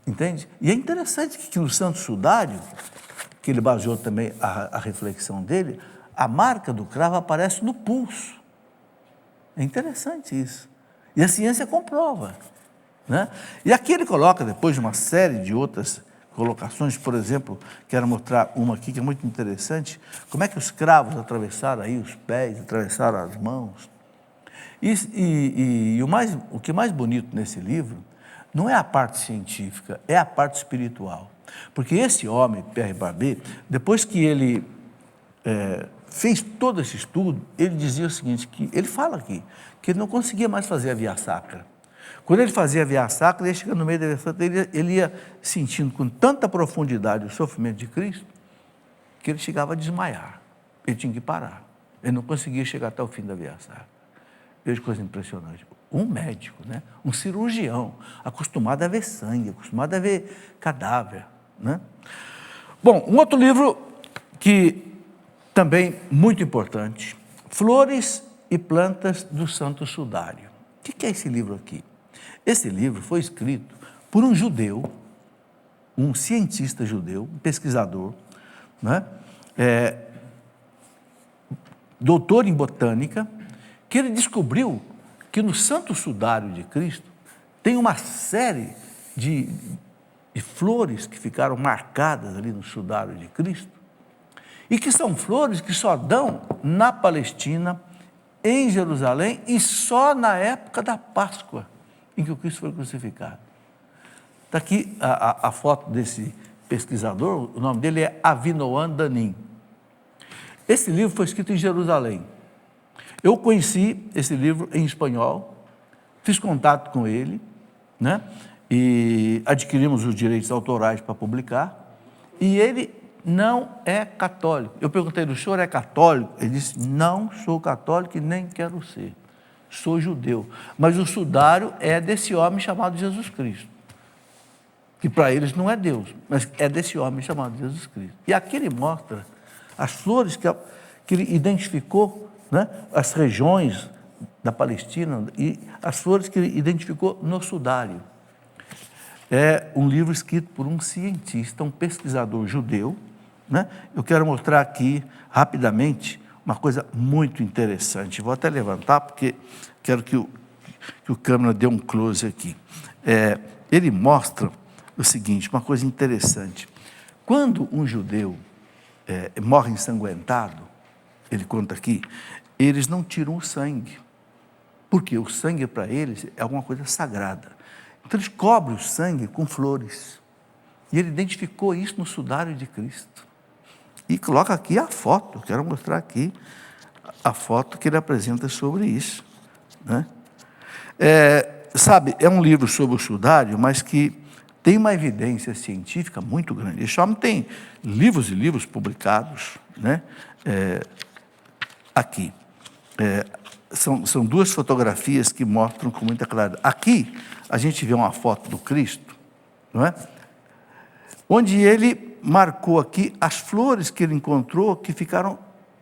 entende? E é interessante que no Santo Sudário, que ele baseou também a reflexão dele, a marca do cravo aparece no pulso. É interessante isso. E a ciência comprova, né? E aqui ele coloca, depois de uma série de outras colocações, por exemplo, quero mostrar uma aqui que é muito interessante, como é que os cravos atravessaram aí os pés, atravessaram as mãos. E o que é mais bonito nesse livro não é a parte científica, é a parte espiritual. Porque esse homem, Pierre Barbet, depois que ele fez todo esse estudo, ele dizia o seguinte, que ele fala aqui, que ele não conseguia mais fazer a via sacra. Quando ele fazia a via sacra, ele chegando no meio da via sacra, ele ia sentindo com tanta profundidade o sofrimento de Cristo, que ele chegava a desmaiar. Ele tinha que parar. Ele não conseguia chegar até o fim da via sacra. Veja que coisa impressionante. Um médico, né? Um cirurgião, acostumado a ver sangue, acostumado a ver cadáver. Né? Bom, um outro livro que também muito importante, Flores e Plantas do Santo Sudário. O que é esse livro aqui? Esse livro foi escrito por um judeu, um cientista judeu, um pesquisador, né? Doutor em botânica, que ele descobriu que no Santo Sudário de Cristo tem uma série de flores que ficaram marcadas ali no Sudário de Cristo, e que são flores que só dão na Palestina, em Jerusalém, e só na época da Páscoa, em que o Cristo foi crucificado. Está aqui a foto desse pesquisador, o nome dele é Avinoam Danim. Esse livro foi escrito em Jerusalém. Eu conheci esse livro em espanhol, fiz contato com ele, né? E adquirimos os direitos autorais para publicar, e ele não é católico. Eu perguntei, o senhor é católico? Ele disse, não sou católico e nem quero ser, sou judeu. Mas o sudário é desse homem chamado Jesus Cristo, que para eles não é Deus, mas é desse homem chamado Jesus Cristo. E aqui ele mostra as flores que ele identificou, né? As regiões da Palestina e as flores que ele identificou no sudário. É um livro escrito por um cientista, um pesquisador judeu, né? Eu quero mostrar aqui, rapidamente, uma coisa muito interessante. Vou até levantar, porque quero que o câmera dê um close aqui. Ele mostra o seguinte, uma coisa interessante. Quando um judeu morre ensanguentado, ele conta aqui, eles não tiram o sangue, porque o sangue para eles é alguma coisa sagrada. Então eles cobrem o sangue com flores. E ele identificou isso no sudário de Cristo. E coloca aqui a foto, eu quero mostrar aqui a foto que ele apresenta sobre isso. Né? É um livro sobre o sudário, mas que tem uma evidência científica muito grande. Esse homem tem livros e livros publicados, né? Aqui. São duas fotografias que mostram com muita claridade. Aqui, a gente vê uma foto do Cristo, não é? Onde ele marcou aqui as flores que ele encontrou que ficaram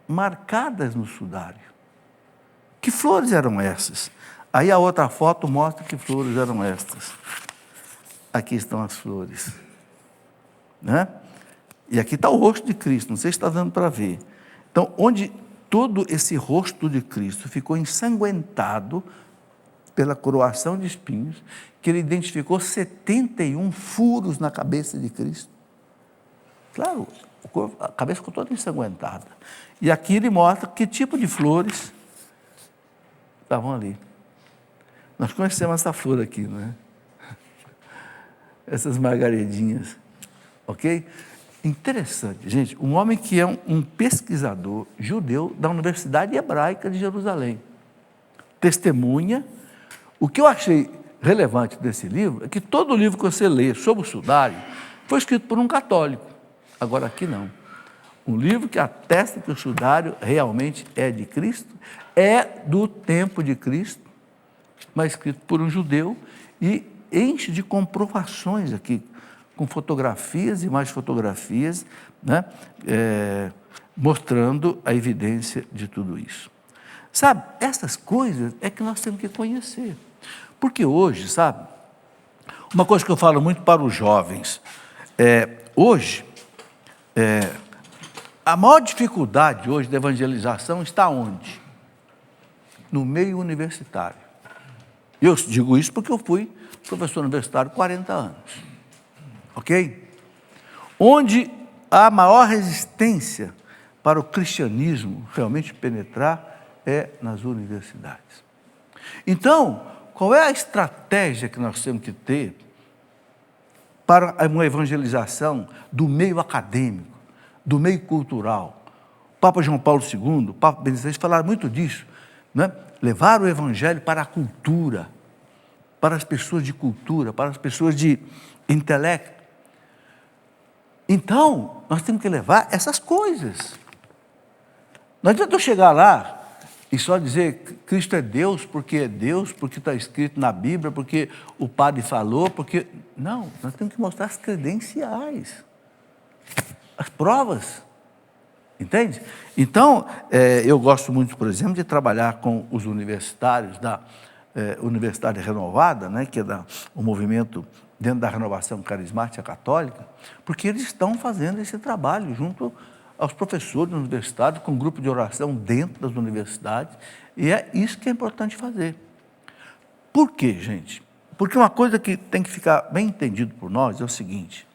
marcadas no sudário. Que flores eram essas? Aí a outra foto mostra que flores eram estas. Aqui estão as flores. Né? E aqui está o rosto de Cristo, não sei se está dando para ver. Então, onde todo esse rosto de Cristo ficou ensanguentado pela coroação de espinhos, que ele identificou 71 furos na cabeça de Cristo. Claro, a cabeça ficou toda ensanguentada. E aqui ele mostra que tipo de flores estavam ali. Nós conhecemos essa flor aqui, né? Essas margaredinhas, ok? Interessante, gente, um homem que é um pesquisador judeu da Universidade Hebraica de Jerusalém, testemunha. O que eu achei relevante desse livro é que todo livro que você lê sobre o sudário foi escrito por um católico, agora aqui não. Um livro que atesta que o sudário realmente é de Cristo, é do tempo de Cristo, mas escrito por um judeu e enche de comprovações aqui, com fotografias e mais fotografias, né? Mostrando a evidência de tudo isso. Sabe, essas coisas é que nós temos que conhecer. Porque hoje, sabe, uma coisa que eu falo muito para os jovens, hoje, a maior dificuldade hoje da evangelização está onde? No meio universitário. Eu digo isso porque eu fui professor universitário 40 anos. Ok? onde há maior resistência para o cristianismo realmente penetrar é nas universidades. Então, qual é a estratégia que nós temos que ter para uma evangelização do meio acadêmico, do meio cultural? O Papa João Paulo II, o Papa Benedito XVI falaram muito disso, né? Levar o evangelho para a cultura, para as pessoas de cultura, para as pessoas de intelecto. Então, nós temos que levar essas coisas. Não adianta eu chegar lá e só dizer que Cristo é Deus, porque está escrito na Bíblia, porque o padre falou, porque... Não, nós temos que mostrar as credenciais, as provas, entende? Então, eu gosto muito, por exemplo, de trabalhar com os universitários da Universidade Renovada, né, que é o movimento dentro da renovação carismática católica, porque eles estão fazendo esse trabalho junto aos professores da universidade, com um grupo de oração dentro das universidades, e é isso que é importante fazer. Por quê, gente? Porque uma coisa que tem que ficar bem entendido por nós é o seguinte: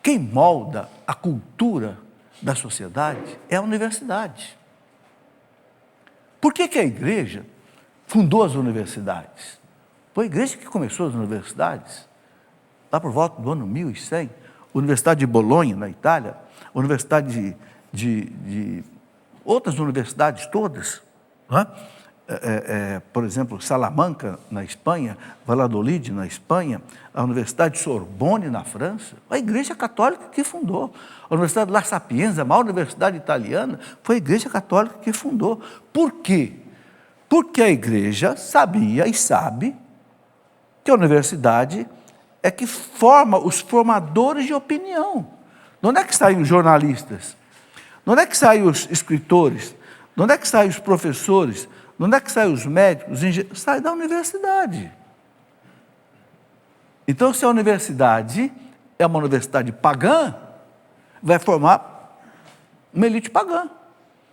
quem molda a cultura da sociedade é a universidade. Por que a igreja fundou as universidades? Foi a igreja que começou as universidades, lá por volta do ano 1100, a Universidade de Bolonha, na Itália, a Universidade de outras universidades todas, não é? Por exemplo, Salamanca, na Espanha, Valladolid, na Espanha, a Universidade de Sorbonne, na França, a Igreja Católica que fundou. A Universidade La Sapienza, a maior universidade italiana, foi a Igreja Católica que fundou. Por quê? Porque a Igreja sabia e sabe que a universidade é que forma os formadores de opinião. De onde é que saem os jornalistas? De onde é que saem os escritores? De onde é que saem os professores? De onde é que saem os médicos, os engenheiros? Sai da universidade. Então, se a universidade é uma universidade pagã, vai formar uma elite pagã,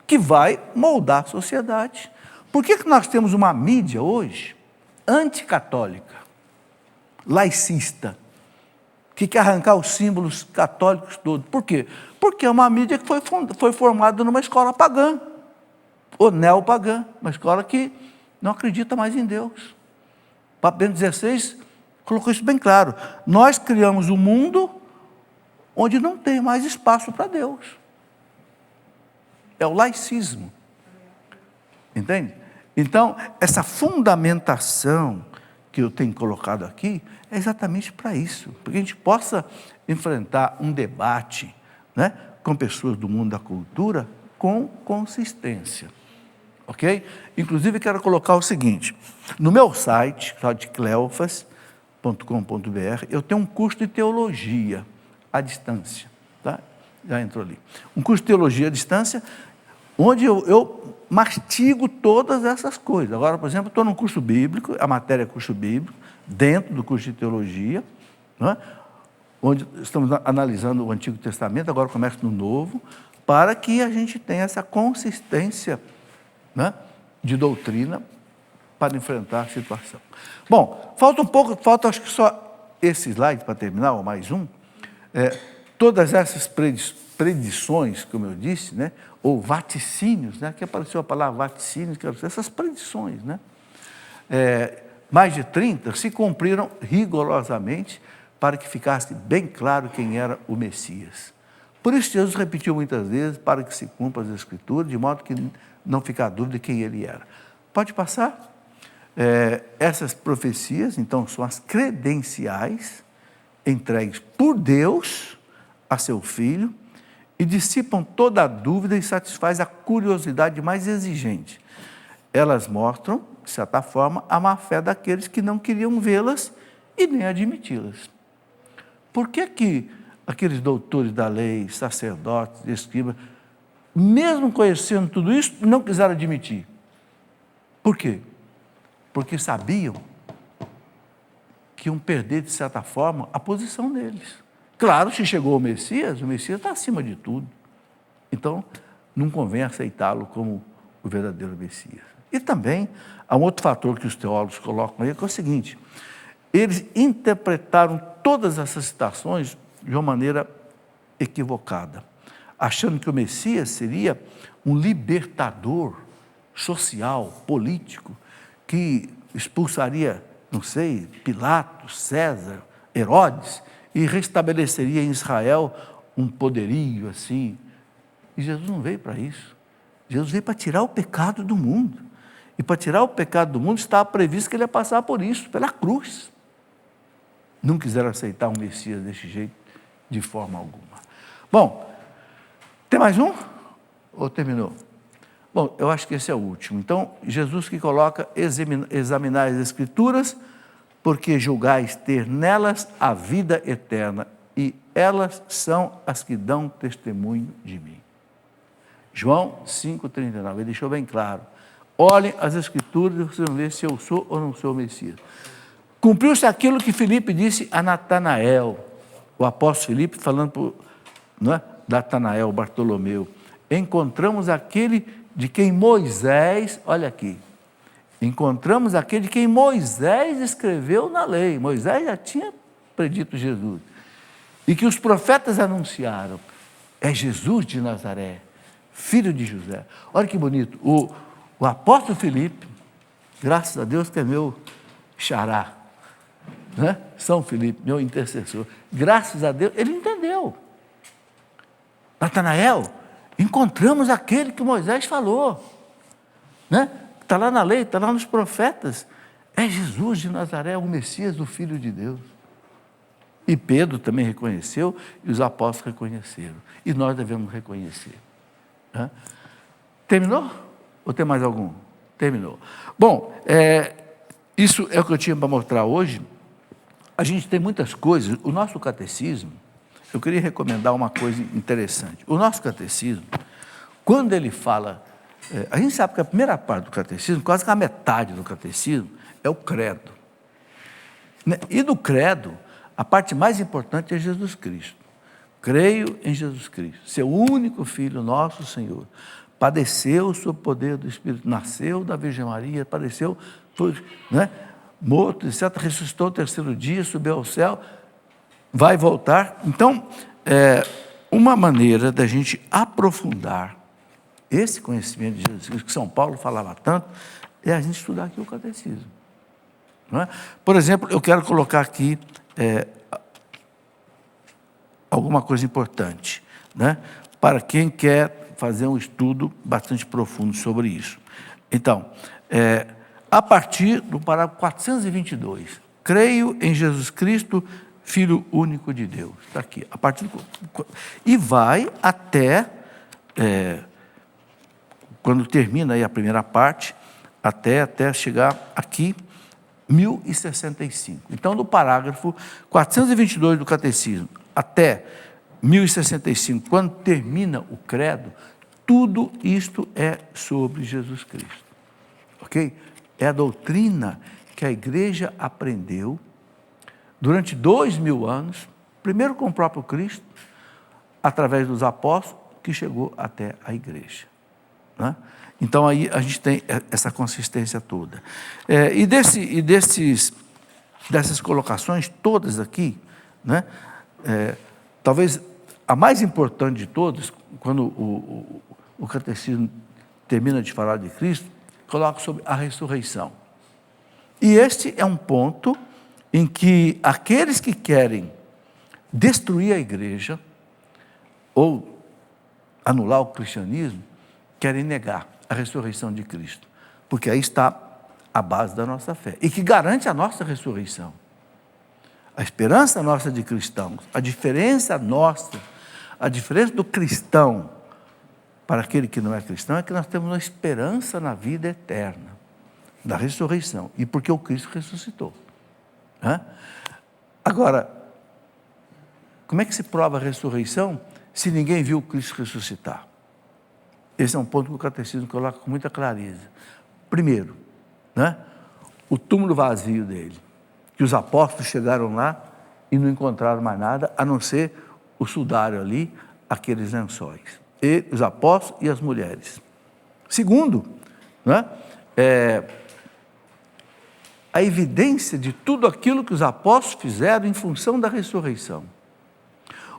que vai moldar a sociedade. Por que nós temos uma mídia hoje anticatólica, laicista, que quer arrancar os símbolos católicos todos? Por quê? Porque é uma mídia que foi formada numa escola pagã, ou neopagã, uma escola que não acredita mais em Deus. O Papa Bento XVI colocou isso bem claro. Nós criamos um mundo onde não tem mais espaço para Deus. É o laicismo. Entende? Então, essa fundamentação que eu tenho colocado aqui é exatamente para isso, para que a gente possa enfrentar um debate, né, com pessoas do mundo da cultura com consistência. Ok? Inclusive, quero colocar o seguinte: no meu site, cleofas.com.br, eu tenho um curso de teologia à distância. Tá? Já entrou ali. Um curso de teologia à distância, onde eu mastigo todas essas coisas. Agora, por exemplo, estou num curso bíblico, a matéria é curso bíblico, dentro do curso de teologia, né, onde estamos analisando o Antigo Testamento, agora começa no Novo, para que a gente tenha essa consistência, né, de doutrina para enfrentar a situação. Bom, falta acho que só esse slide para terminar, ou mais um. Todas essas predições, como eu disse, né, ou vaticínios, né, aqui apareceu a palavra vaticínios, que essas predições, né, mais de 30 se cumpriram rigorosamente para que ficasse bem claro quem era o Messias. Por isso Jesus repetiu muitas vezes, para que se cumpra as Escrituras, de modo que não ficar dúvida de quem ele era. Pode passar? Essas profecias, então, são as credenciais entregues por Deus a seu Filho e dissipam toda a dúvida e satisfaz a curiosidade mais exigente. Elas mostram, de certa forma, a má-fé daqueles que não queriam vê-las e nem admiti-las. Por que aqueles doutores da lei, sacerdotes, escribas, mesmo conhecendo tudo isso, não quiseram admitir? Por quê? Porque sabiam que iam perder, de certa forma, a posição deles. Claro, se chegou o Messias está acima de tudo. Então, não convém aceitá-lo como o verdadeiro Messias. E também, há um outro fator que os teólogos colocam aí, que é o seguinte: eles interpretaram todas essas citações de uma maneira equivocada, achando que o Messias seria um libertador social, político, que expulsaria, não sei, Pilatos, César, Herodes, e restabeleceria em Israel um poderio assim. E Jesus não veio para isso. Jesus veio para tirar o pecado do mundo. E para tirar o pecado do mundo estava previsto que ele ia passar por isso, pela cruz. Não quiseram aceitar um Messias desse jeito, de forma alguma. Bom, tem mais um? Ou terminou? Bom, eu acho que esse é o último. Então, Jesus que coloca examinar as Escrituras, porque julgais ter nelas a vida eterna, e elas são as que dão testemunho de mim. João 5,39, ele deixou bem claro. Olhem as Escrituras e vocês vão ver se eu sou ou não sou o Messias. Cumpriu-se aquilo que Filipe disse a Natanael, o apóstolo Filipe falando para Natanael, Bartolomeu. Encontramos aquele de quem Moisés, olha aqui, encontramos aquele de quem Moisés escreveu na lei. Moisés já tinha predito Jesus. E que os profetas anunciaram. É Jesus de Nazaré, filho de José. Olha que bonito. O apóstolo Filipe, graças a Deus que é meu xará, né? São Filipe, meu intercessor. Graças a Deus, ele entendeu. Natanael, encontramos aquele que Moisés falou, né? Está lá na lei, está lá nos profetas. É Jesus de Nazaré, o Messias, o Filho de Deus. E Pedro também reconheceu, e os apóstolos reconheceram. E nós devemos reconhecer. Né? Terminou? Ou tem mais algum? Terminou. Bom, isso é o que eu tinha para mostrar hoje. A gente tem muitas coisas. O nosso catecismo, eu queria recomendar uma coisa interessante. O nosso catecismo, quando ele fala, a gente sabe que a primeira parte do catecismo, quase que a metade do catecismo, é o credo. E do credo, a parte mais importante é Jesus Cristo. Creio em Jesus Cristo, seu único Filho, nosso Senhor. Padeceu sob o poder do Espírito, nasceu da Virgem Maria, padeceu, foi, morto, etc., ressuscitou o terceiro dia, subiu ao céu, vai voltar. Então, uma maneira da gente aprofundar esse conhecimento de Jesus Cristo, que São Paulo falava tanto, é a gente estudar aqui o catecismo. Não é? Por exemplo, eu quero colocar aqui alguma coisa importante, né? Para quem quer fazer um estudo bastante profundo sobre isso. Então, a partir do parágrafo 422, creio em Jesus Cristo, Filho único de Deus. Está aqui. A partir e vai até, quando termina aí a primeira parte, até chegar aqui, 1065. Então, do parágrafo 422 do Catecismo até 1065, quando termina o credo, tudo isto é sobre Jesus Cristo. Ok? É a doutrina que a igreja aprendeu durante 2000 anos, primeiro com o próprio Cristo, através dos apóstolos, que chegou até a igreja. Né? Então, aí a gente tem essa consistência toda. Dessas colocações todas aqui, né? Talvez a mais importante de todas, quando o catecismo termina de falar de Cristo, coloca sobre a ressurreição. E este é um ponto em que aqueles que querem destruir a igreja ou anular o cristianismo, querem negar a ressurreição de Cristo, porque aí está a base da nossa fé, e que garante a nossa ressurreição. A esperança nossa de cristãos, a diferença nossa, a diferença do cristão para aquele que não é cristão, é que nós temos uma esperança na vida eterna, da ressurreição, e porque o Cristo ressuscitou. Agora, como é que se prova a ressurreição se ninguém viu o Cristo ressuscitar? Esse é um ponto que o catecismo coloca com muita clareza. Primeiro, o túmulo vazio dele, que os apóstolos chegaram lá e não encontraram mais nada, a não ser o sudário ali, aqueles lençóis. E os apóstolos e as mulheres. Segundo, a evidência de tudo aquilo que os apóstolos fizeram em função da ressurreição.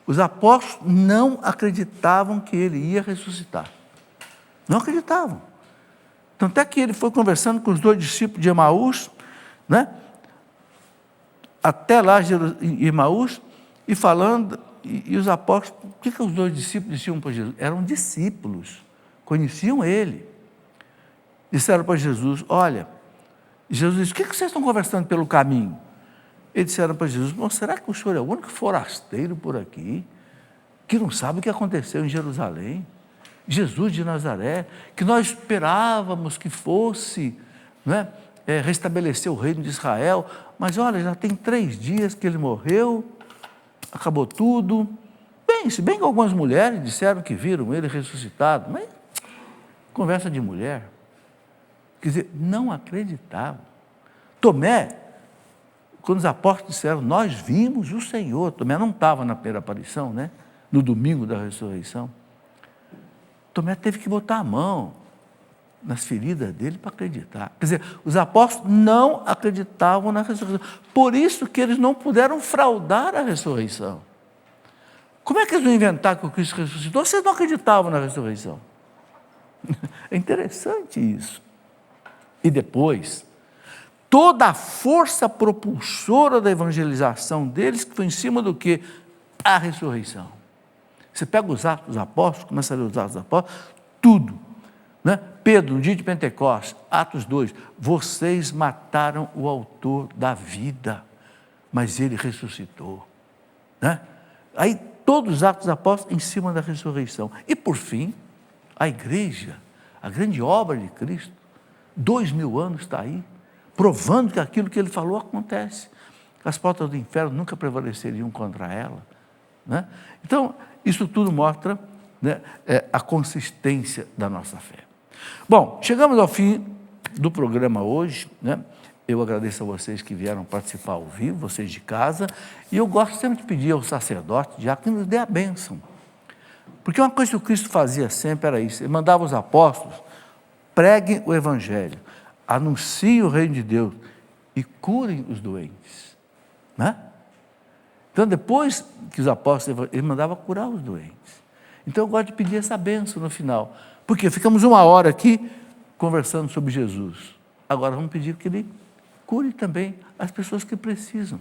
Os apóstolos não acreditavam que ele ia ressuscitar. Não acreditavam. Tanto é que ele foi conversando com os 2 discípulos de Emaús, né? Até lá em Emaús, e falando, e os apóstolos, o que os 2 discípulos diziam para Jesus? Eram discípulos, conheciam ele. Disseram para Jesus, olha, Jesus disse, o que vocês estão conversando pelo caminho? Eles disseram para Jesus, será que o senhor é o único forasteiro por aqui, que não sabe o que aconteceu em Jerusalém? Jesus de Nazaré, que nós esperávamos que fosse, né, restabelecer o reino de Israel, mas olha, já tem 3 dias que ele morreu, acabou tudo. Bem, se bem que algumas mulheres disseram que viram ele ressuscitado, mas conversa de mulher. Quer dizer, não acreditavam. Tomé, quando os apóstolos disseram, nós vimos o Senhor, Tomé não estava na primeira aparição, né? No domingo da ressurreição. Tomé teve que botar a mão nas feridas dele para acreditar. Quer dizer, os apóstolos não acreditavam na ressurreição. Por isso que eles não puderam fraudar a ressurreição. Como é que eles vão inventar que o Cristo ressuscitou? Vocês não acreditavam na ressurreição. É interessante isso. E depois, toda a força propulsora da evangelização deles, que foi em cima do quê? A ressurreição. Você pega os Atos dos Apóstolos, começa a ler os Atos dos Apóstolos, tudo. Né? Pedro, no dia de Pentecostes, Atos 2, vocês mataram o autor da vida, mas ele ressuscitou. Né? Aí todos os Atos dos Apóstolos em cima da ressurreição. E por fim, a igreja, a grande obra de Cristo, 2000 anos está aí, provando que aquilo que ele falou acontece. As portas do inferno nunca prevaleceriam contra ela. Né? Então, isso tudo mostra, né, a consistência da nossa fé. Bom, chegamos ao fim do programa hoje, né? Eu agradeço a vocês que vieram participar ao vivo, vocês de casa, e eu gosto sempre de pedir ao sacerdote já que nos dê a bênção. Porque uma coisa que o Cristo fazia sempre era isso, ele mandava os apóstolos, preguem o Evangelho, anunciem o reino de Deus e curem os doentes. Né? Então, depois que os apóstolos, ele mandava curar os doentes. Então, eu gosto de pedir essa bênção no final. Porque ficamos 1 hora aqui conversando sobre Jesus. Agora, vamos pedir que ele cure também as pessoas que precisam.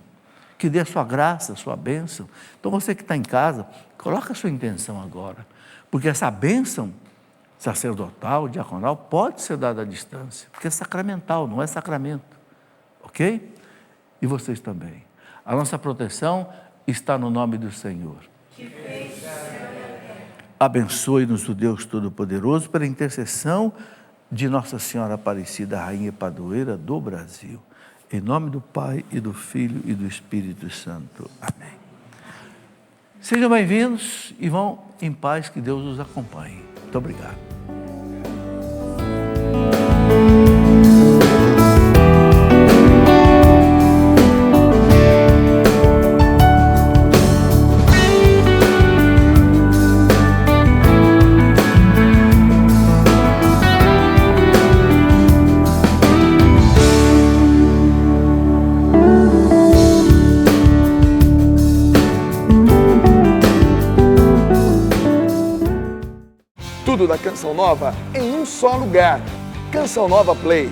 Que dê a sua graça, a sua bênção. Então, você que está em casa, coloca a sua intenção agora. Porque essa bênção sacerdotal, diaconal, pode ser dada à distância. Porque é sacramental, não é sacramento. Ok? E vocês também. A nossa proteção está no nome do Senhor. Abençoe-nos o Deus Todo-Poderoso pela intercessão de Nossa Senhora Aparecida, Rainha e Padroeira do Brasil. Em nome do Pai, e do Filho, e do Espírito Santo. Amém. Sejam bem-vindos e vão em paz, que Deus os acompanhe. Muito obrigado. Tudo da Canção Nova em um só lugar. Canção Nova Play.